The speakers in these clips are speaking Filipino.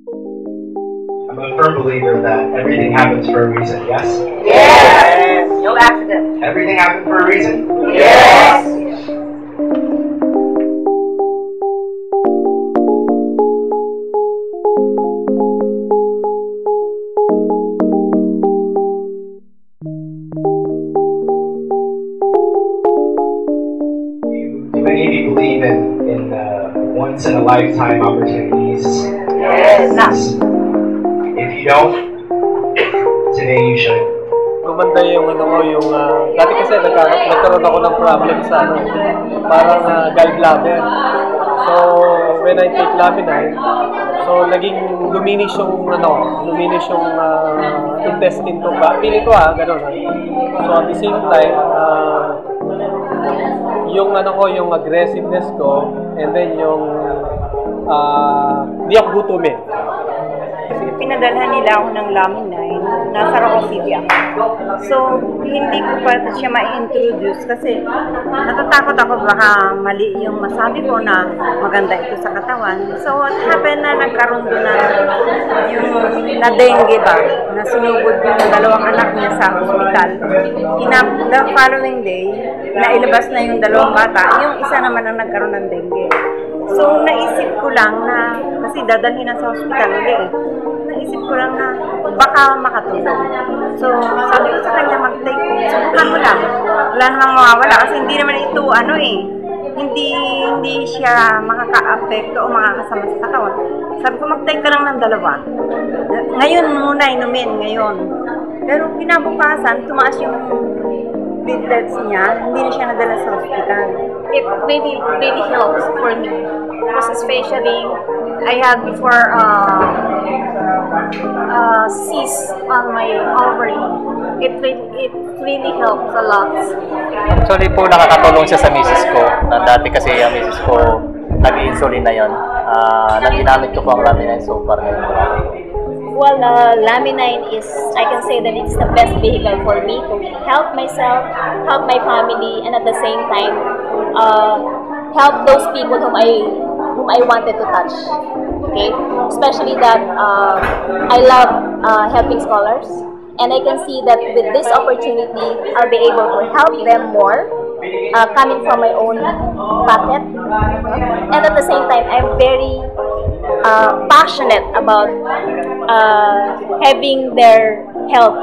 I'm a firm believer that everything happens for a reason, yes? Yes! No accident. Everything happened for a reason? Yes! Do many of you believe in once in a lifetime opportunities? Yes! If you don't, today you should. Gumanda yung yung dati kasi nagkaroon ako ng problem sa parang gallbladder. So when I take Laminine, so naging luminis yung intestine ko ba? Pili ko gano'n. So at the same time, yung aggressiveness ko, and then yung di ako gutumin. Pinadalhan nila ako ng Laminine, nasa Rocco City ako. So, hindi ko pa siya ma-introduce kasi natatakot ako baka mali yung masabi ko na maganda ito sa katawan. So, what happened na nagkaroon doon yung na-dengue ba, na sinugod yung dalawang anak niya sa hospital. The following day, nailabas na yung dalawang bata, yung isa naman ang nagkaroon ng dengue. So, naisip ko lang na, kasi dadalhin na sa hospital ulit naisip ko lang na baka makatulong. So, sabi ko sa kanya, mag-take, subukan mo lang. Wala namang mawawala kasi hindi naman ito, hindi siya makaka-apekto o makakasama sa katawan. Sabi ko, mag-take ka lang ng dalawa. Ngayon muna inumin, ngayon. Pero kinabukasan, tumaas yung platelets niya, hindi na siya nadala sa hospital. It really helps for me. Because especially, I had before cyst on my ovary. It really helps a lot. Actually po, nakakatulong siya sa misis ko. Dati kasi yung misis ko, nag-insulin na yun. Ginamit ko po ang Laminine so far ngayon. Well, Laminine is, I can say that it's the best vehicle for me to help myself, help my family, and at the same time, help those people whom I wanted to touch. Okay, especially that I love helping scholars, and I can see that with this opportunity, I'll be able to help them more, coming from my own pocket, and at the same time, I'm very passionate about having their health,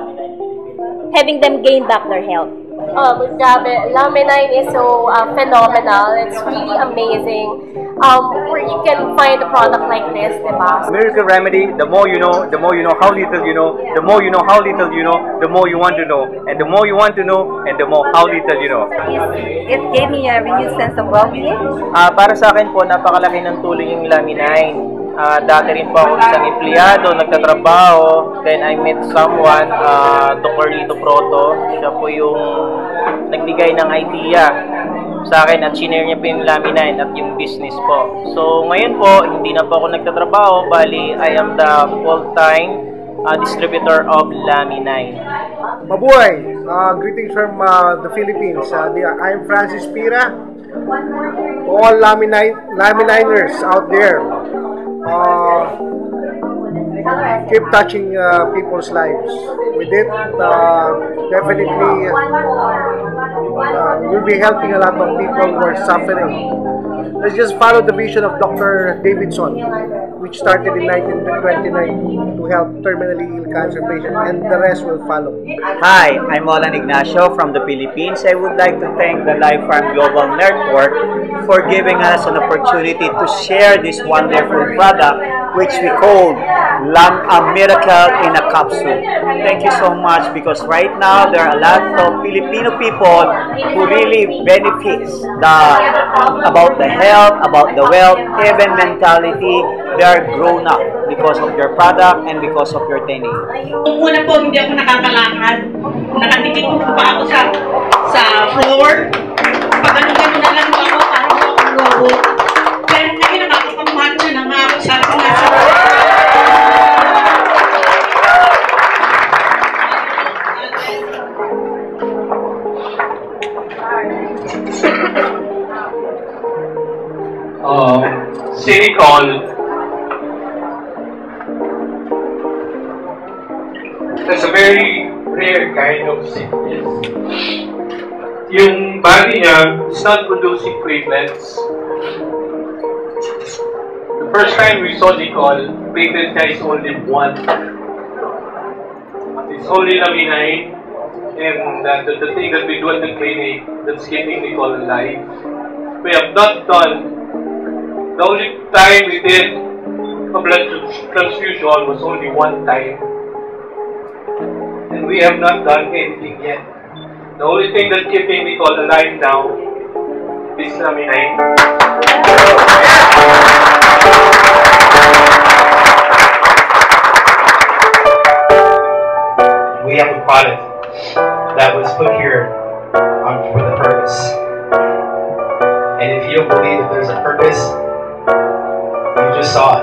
having them gain back their health. Grabe, Laminine is so phenomenal. It's really amazing. Where you can find a product like this, diba? Miracle Remedy, the more you know how little you know, the more you know how little you know, the more you want to know, and the more you want to know, and the more how little you know. It gave me a renewed sense of well-being. Para sa akin po, napakalaki ng tulong yung Laminine. Dati rin po ako isang empleyado, nagtatrabaho. Then I met someone, Dr. Lito Proto. Siya po yung nagbigay ng idea sa akin at shinare niya po yung Laminine at yung business po. So ngayon po, hindi na po ako nagtatrabaho. Bali, I am the full-time distributor of Laminine. Mabuhay! Greetings from the Philippines. I am Francis Pira. All Lamininers out there. Keep touching people's lives. With it, definitely we'll be helping a lot of people who are suffering. Let's just follow the vision of Dr. Davidson, which started in 2019 to help terminally ill cancer patients, and the rest will follow. Hi, I'm Olan Ignacio from the Philippines. I would like to thank the Life Farm Global Network for giving us an opportunity to share this wonderful product, which we call a miracle in a capsule. Thank you so much, because right now there are a lot of Filipino people who really benefits about the health, about the wealth, even mentality. They are grown up because of your product and because of your training. Kung una po, hindi ako nakakalakad. Nakatikit po pa ako sa floor. Pag ano na lang ako, parang ako lobo. Pero ngayon nakakapamuhan na nga ako sa Silicone That's a very rare kind of sickness. Yung body niya is not producing platelets. The first time we saw Nicole, platelet niya is only 1. It's only laminine, and the thing that we do at the clinic that's keeping Nicole alive. We have not done. The only time we did a blood transfusion was only 1 time. And we have not done anything yet. The only thing that's keeping Nicole alive now is laminine. We have a product that was put here for the purpose. And if you don't believe that there's a purpose, you just saw it.